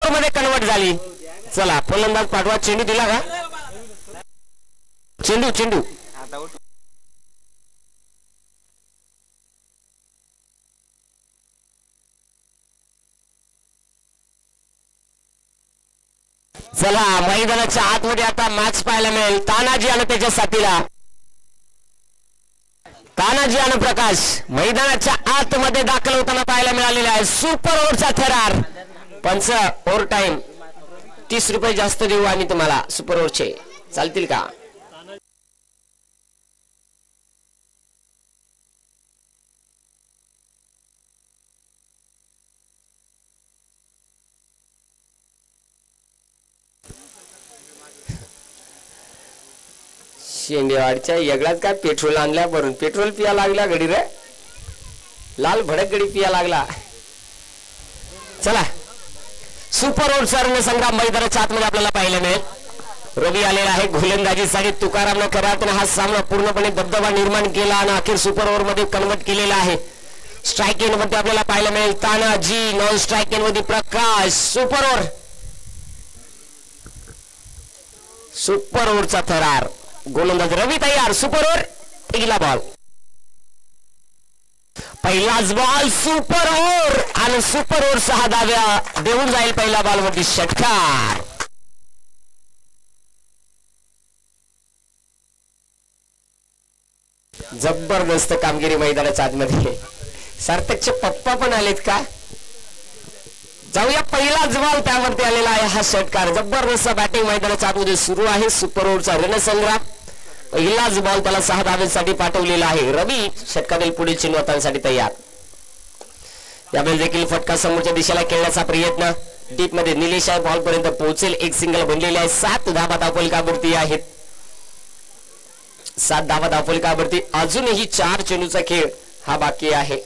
मध्ये कन्वर्ट झाली. चला फलंदाज पाठवा. चेंडू दिला का? चेंडू चेंडू चला मैदानाच्या आतमध्ये आता मॅच पाहायला मिळेल. तानाजी आणि त्याच्या साथीला तानाजी आणि प्रकाश मैदानाच्या आतमध्ये दाखल होताना पाहायला मिळालेला आहे. सुपर ओव्हरचा थरार. पंच ओव्हर टाइम 30 रुपये जास्त देऊ आम्ही तुम्हाला सुपर ओव्हरचे, चालतील का? शेंडेवाडच्या येगळाच काय पेट्रोल आणल्या भरून. पेट्रोल पिया लागला गडी रे, लाल भडक गडी पिया लागला. चला सुपर ओव्हरचा रणसंग्राम मैदानाच्या आतमध्ये आपल्याला पाहायला मिळेल. रवी आलेला आहे गोलंदाजीसाठी. तुकारामने खऱ्या अर्थाने हा सामना पूर्णपणे दबदबा निर्माण केला आणि अखेर सुपर ओव्हर मध्ये कन्वर्ट केलेला आहे. स्ट्राईक एंड मध्ये आपल्याला पाहायला मिळेल तानाजी, नॉन स्ट्राईक एंड मध्ये प्रकाश. सुपर ओव्हर सुपर ओव्हरचा थरार. गोलंदाज रवी तयार. सुपर ओव्हर पहिला बॉल. पहिलाच बॉल सुपर ओव्हर आणि सुपर ओव्हर 6 धाव्या देऊन जाईल पहिल्या बॉल वरती षटकार. जबरदस्त कामगिरी मैदानाच्या आतमध्ये. सार्थकचे पप्पा पण आलेत का? जाऊया पहिलाच बॉल त्यावरती आलेला आहे हा षटकार. जबरदस्त बॅटिंग मैदानाच्या आतमध्ये सुरू आहे. सुपर ओव्हरचा रणसंग्राम. पहिलाच बॉल त्याला 6 धावेसाठी पाठवलेला आहे. रवी षटकातील पुढील चिन्हवतांसाठी तयार. यावेळी देखील फटका समोरच्या दिशेला खेळण्याचा प्रयत्न. डीप मध्ये निलेश आहे बॉल पर्यंत पोहोचेल. एक सिंगल बनलेले आहे. 7 धावा दापोलीकावरती आहेत. 7 धावा दापोलीकावरती. अजूनही 4 चेंडूचा खेळ हा बाकी आहे.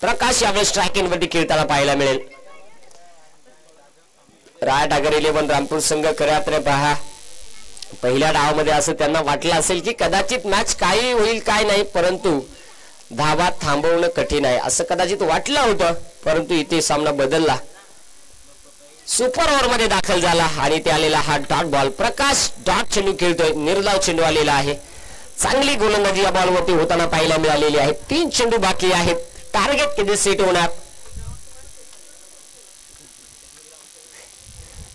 प्रकाश यावेळी स्ट्रायकिंग वरती खेळताना पाहायला मिळेल. राय टागर 11 रामपूर संघ खऱ्या अर्थाने पहा पहिल्या डावामध्ये असं त्यांना वाटलं असेल की कदाचित मॅच काही होईल काय नाही, परंतु धावा थांबवणं कठीण आहे असं कदाचित वाटलं होतं, परंतु इथे सामना बदलला. सुपर ओव्हर मध्ये दाखल झाला आणि ते आलेला हा डॉट बॉल. प्रकाश डॉट चेंडू खेळतोय. निर्धाव चेंडू आलेला आहे. चांगली गोलंदाजी या बॉलवरती होताना पाहायला मिळालेली आहे. 3 चेंडू बाकी आहेत. टार्गेट कधी सेट होणार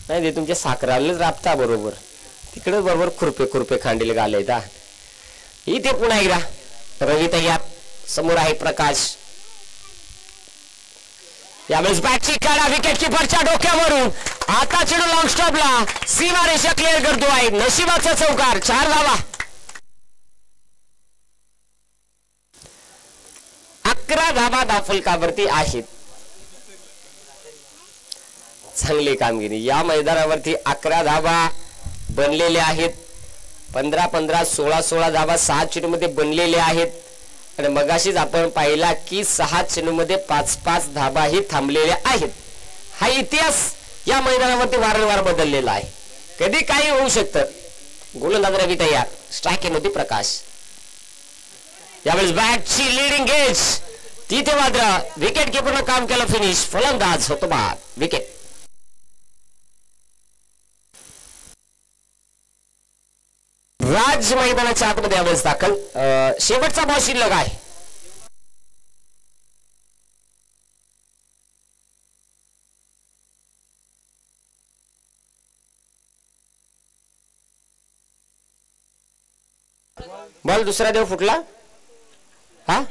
नाही. ते तुमच्या साखरालाच राबता बरोबर तिकडे बरोबर खुरपे खांडील गाले. इथे पुन्हा एकदा रवी तयार. समोर आहे प्रकाश. यावेळेस बॅटची काढा विकेट किपरच्या डोक्यावरून. आता चेंडू लॉंग स्टॉपला सीमारेषा क्लिअर करतो आहे. नशिबाचा चौकार. 4 धावा. 11 धावा दाफलकावरती आहेत. चांगली कामगिरी या मैदानावरती. 11 धावा बनलेल्या आहेत. 15-15 16-16 धावा 6 चेंडू मध्ये बनलेल्या आहेत. आणि मगाशीच आपण पाहिला की 6 चेंडू मध्ये 5-5 धावाही थांबलेल्या आहेत. हा इतिहास या मैदानावरती वारंवार बदललेला आहे. कधी काही होऊ शकतं. गोलंदाज रवी तयार. स्ट्राईक होती प्रकाश. यावेळेस बॅटची लीडिंग एज तिथे मात्र विकेट किपरनं काम केलं. फिनिश. फलंदाज होतो बाद. विकेट. राज मैदानाच्या आतमध्ये यावेळेस दाखल. शेवटचा बॉल शिल्लक आहे. बॉल दुसरा देव फुटला. हा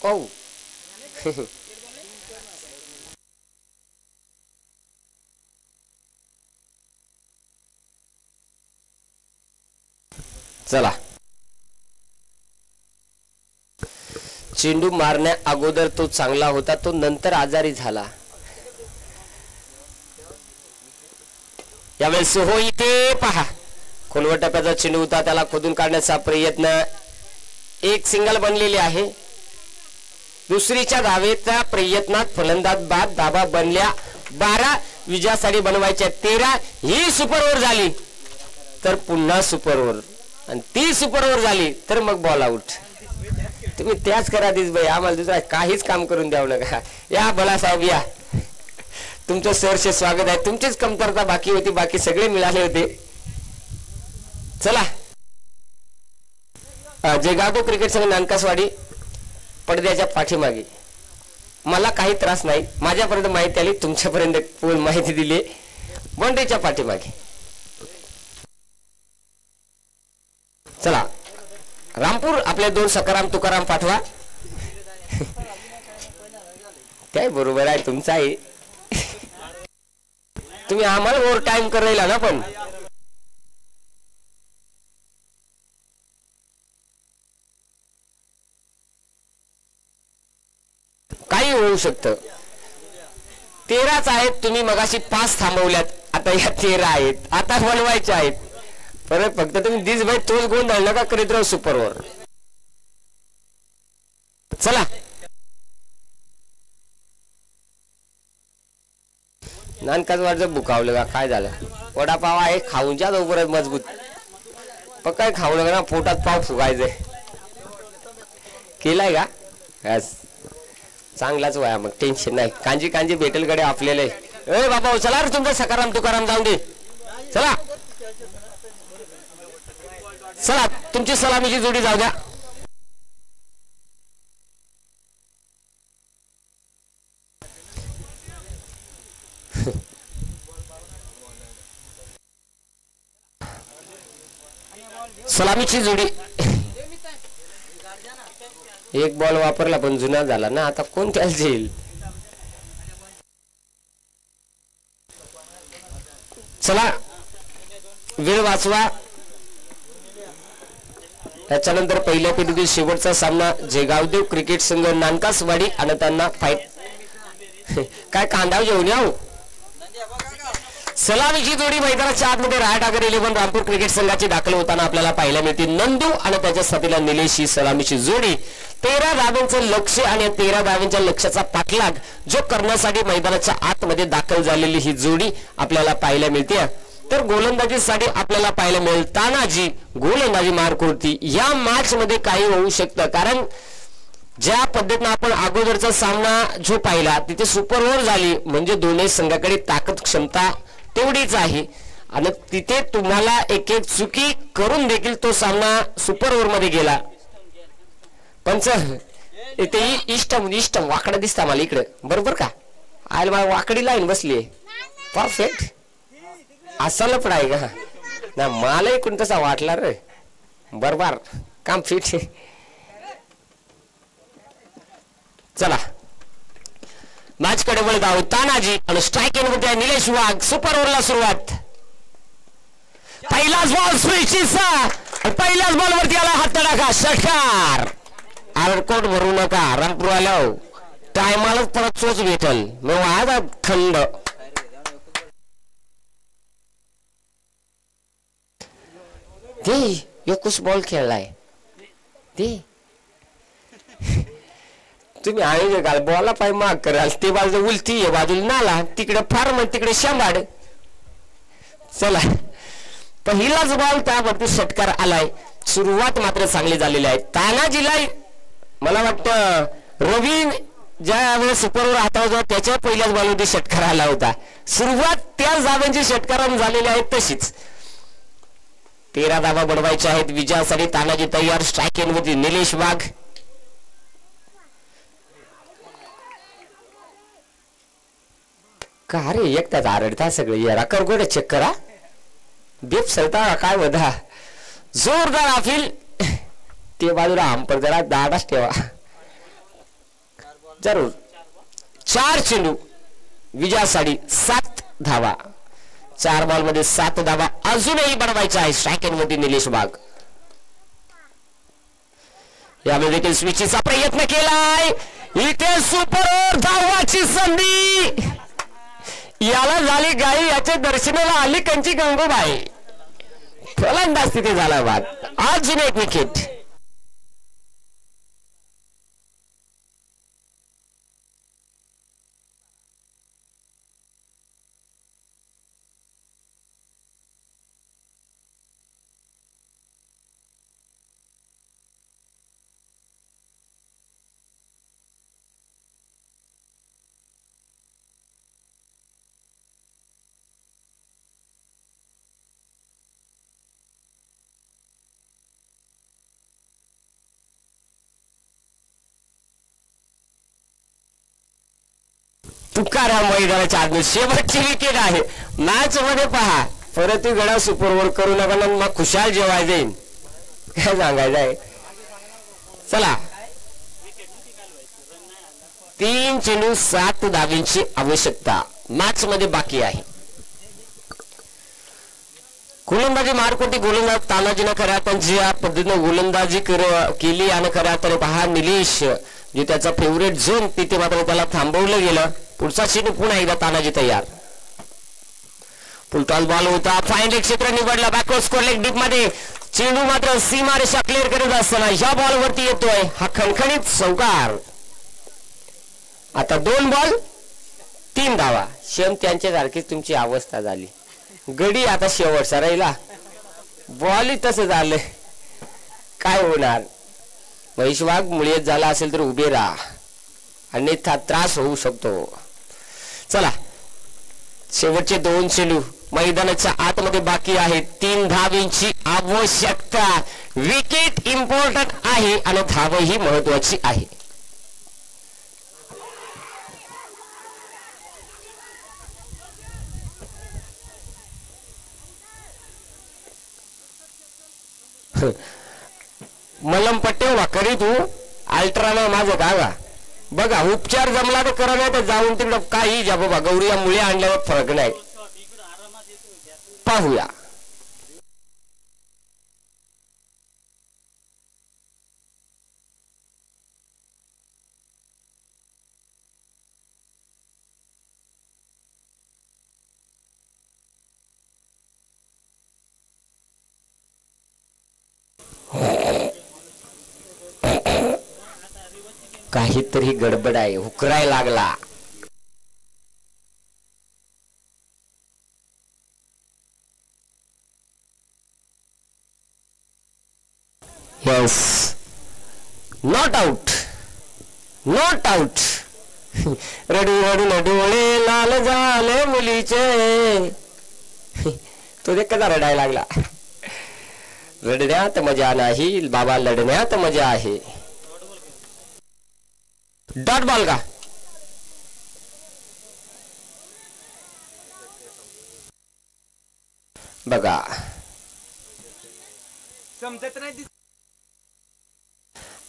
ओ चला चेंडू मारण्या अगोदर तो चांगला होता, तो नंतर आजारी झाला. यावेळेस हो इथे पहा, खोलवर टप्प्याचा चेंडू होता, त्याला खोदून काढण्याचा प्रयत्न. एक सिंगल बनलेली आहे. दुसरीच्या धावेच्या प्रयत्नात फलंदाज बाद. धाबा बनल्या 12. विजयासाठी बनवायच्या 13. ही सुपर ओव्हर झाली तर पुन्हा सुपर ओव्हर, आणि ती सुपर ओव्हर झाली तर मग बॉल आउट. तुम्ही त्याच करा दिस भाई, आम्हाला दुसरा काहीच काम करून द्यावं नका. या भला साहेब या, तुमचं सरचे स्वागत आहे. तुमचीच कमतरता बाकी होती, बाकी सगळे मिळाले होते. चला, जेगावतो क्रिकेट संघ नानकासवाडी पडद्याच्या पाठीमागे. मला काही त्रास नाही, माझ्यापर्यंत माहिती आली, तुमच्यापर्यंत माहिती दिली. बाउंड्रीच्या पाठीमागे. चला, रामपूर आपले 2 सकाराम तुकाराम पाठवा. काय बरोबर आहे तुमचं आहे. तुम्ही आम्हाला ओव्हर टाइम करायला ना, पण काही होऊ शकतं. 13च आहेत, तुम्ही मगाशी 5 थांबवल्यात, आता या 13 आहेत, आता बनवायच्या आहेत परत. फक्त तुम्ही दिस भाई तोच गोल धरला का करीत राहू सुपर ओव्हर. चला, नानकासवाडचं बुकावलं का काय झालं. वडापाव आहे, खाऊन जा लवकरच मजबूत. पक्का खाऊ नका ना, पोटात पाव फुगायचंय. केलाय का? यस, चांगलाच वया, मग टेन्शन नाही. कांजी कांजी भेटेल कडे आपल्याला. ए बाबा चला रे, तुमचा सकाराम तुकाराम जाऊन दे. चला चला, तुमची सलामीची जोडी जाऊ द्या. सलामीची जोडी. एक बॉल वापरला पण जुना झाला ना, आता कोण त्याला जाईल. चला, वेळ वाचवा. त्याच्यानंतर पहिल्या फेरीतील शेवटचा सामना जेगावदेव क्रिकेट संघ नानकासवाडी आणि त्यांना फाईट. काय कांदा जेवण याव. सलामीची जोडी मैदानाच्या आतमध्ये रायटागर 11 रामपूर क्रिकेट संघाची दाखल होताना आपल्याला पाहायला मिळते. नंदू आणि त्याच्या साथीला निलेश ही सलामीची जोडी. 13 धावांचं लक्ष आणि 13 धावांच्या लक्ष्याचा पाठलाग जो करण्यासाठी मैदानाच्या आतमध्ये दाखल झालेली ही जोडी आपल्याला पाहायला मिळते. तर गोलंदाजीसाठी आपल्याला पाहायला मिळेल तानाजी गोलंदाजी मार्कवरती. या मॅच मध्ये काही होऊ शकतं, कारण ज्या पद्धतीने आपण अगोदरचा सामना जो पाहिला तिथे सुपर ओव्हर झाली, म्हणजे दोन्ही संघाकडे ताकद क्षमता तेवढीच आहे, आणि तिथे तुम्हाला एक एक चुकी करून देखील तो सामना सुपर ओव्हर मध्ये गेला. पंच इथे इष्ट वाकडा दिसता मला इकडे, बरोबर का? आयल मला वाकडी लाईन बसली, परफेक्ट. असा लपडा आहे का ना, मला इकडून तसा वाटला रे. बरोबर काम फिट. चला, मॅच कडे वळत आहोत. तानाजी आणि स्ट्राईक मध्ये निलेश वाघ. सुपर ओव्हरला सुरुवात. पहिलाच बॉल स्विचचा, पहिल्याच बॉलवरती आला हात तडाखा, षटकार. आरकोट भरू नका, रामपूर आल्या टायमालाच परत चोच भेटल. मग आज खंड. दे एकच बॉल खेळलाय ते. तुम्ही आहे का बॉलला पाय माग कराल, ते बाजू उलटी आहे, बाजूला नाला, तिकडे फार्म, तिकडे शांबाड. चला, पहिलाच बॉल त्यावरती षटकार आलाय. सुरुवात मात्र चांगली झालेली आहे तानाजीला. मला वाटतं रवी ज्या वेळेस सुपर ओव्हर हातावर त्याच्या पहिल्याच बॉलवरती षटकार आला होता. सुरुवात त्या धाव्यांची षटकाराने झालेली आहे तशीच. 13 धावा बनवायच्या आहेत विजयासाठी. तानाजी तयार. स्ट्राईक मध्ये निलेश वाघ. का रे एकटाच आरडता सगळे. यारा करगोडे चेक करा, बेप सरता काय वधा. जोरदार आफिल. ते बाजूला अंपर जरा दाडाच ठेवा जरूर. 4 चेंडू विजयासाठी 7 धावा. 4 बॉल मध्ये 7 धावा अजूनही बनवायचा आहे. स्ट्राईक मध्ये निलेश वाघ. यामध्ये देखील स्विचीचा प्रयत्न केलाय. इथे सुपर ओव्हर धावाची संधी. याला झाली गाई, याच्या दर्शनाला आली कंची गंगूबाई. फलंदाज तिथे झाला बाद. अजून एक विकेट. तुकाराम मैदानाच्या आत शेवटची विकेट आहे मॅच मध्ये. पहा परत गडा सुपर ओव्हर करू नका ना, मग खुशाल जेवाय जाईन. काय सांगायचं आहे. चला 3 चेंडू 7 धावांची आवश्यकता मॅच मध्ये बाकी आहे. गोलंदाजी मारकोटी गोलंदाज तानाजीनं खऱ्या अर्थाने ज्या पद्धतीने गोलंदाजी केली आणि खऱ्या अर्थाने पहा निलेश जे त्याचा फेवरेट झोन तिथे मात्र त्याला थांबवलं गेलं. पुढचा चेंडू पुन्हा एकदा तानाजी तयार. फुलटॉस बॉल होता. फाईन लेग क्षेत्र निवडला. बॅकवर्ड स्कोर लेग डीप मध्ये चेंडू मात्र सीमारेषा क्लिअर करत असताना या बॉल वरती येतोय हा खणखणीत चौकार. आता 2 बॉल 3 धावा. शेम त्यांच्या सारखीच तुमची अवस्था झाली. गडी आता शेवटचा राहिला. बॉल तसं झालंय. काय होणार. महेश वाघ मुळीत झाला असेल तर उभे राहा, अन्यथा त्रास होऊ शकतो. चला शेवटचे 2 चेंडू मैदानाच्या आतमध्ये बाकी आहेत. 3 धावांची आवश्यकता. विकेट इम्पॉर्टंट आहे आणि धाव ही महत्वाची आहे. मलम पट्टे वाकरी तू अल्ट्राना माझं का बघा. उपचार जमला तर करा, नाही तर जाऊन तिकडं काही जा बाबा. गौरी मुळे आणल्यावर फरक नाही. पाहूया. काहीतरी गडबड आहे. हुकराय लागला. Yes not out. Not out. रडू रडू डोळे लाल झाले मुलीचे. तो देख कसा रडायला लागला. रडण्यात मजा नाही बाबा, लढण्यात मजा आहे. डॉट बॉल का. बघा समजत नाही.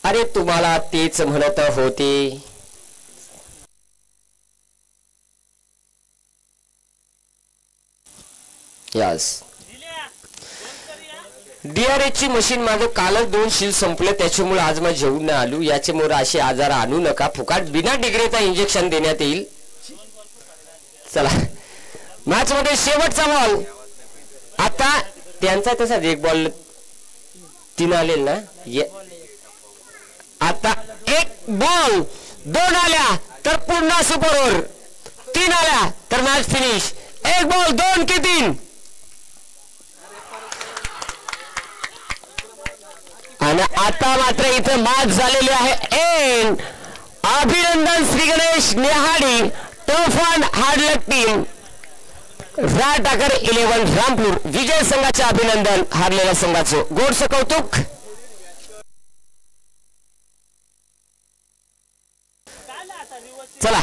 अरे तुम्हाला तेच म्हणत होते. यस DRH ची मशीन माझं कालच 2 शील संपले, त्याच्यामुळे आज मी जेवून नाही आलो. याच्यामुळे असे आजार आणू नका. फुकाट बिना डिग्रीचा इंजेक्शन देण्यात येईल. चला मॅच मध्ये शेवटचा बॉल. आता त्यांचा तसा 1 बॉल 3 आले ना. आता 1 बॉल 2 आल्या तर पुन्हा सुपर ओव्हर. 3 आल्या तर मॅच फिनिश. 1 बॉल 2 की 3. आणि आता मात्र इथे मॅच झालेली आहे एंड. अभिनंदन श्री गणेश नेहाडी tough and hard luck team राटाकर 11 रामपूर विजय संघाचे अभिनंदन. हारलेल्या संघाचं गोडसं कौतुक. चला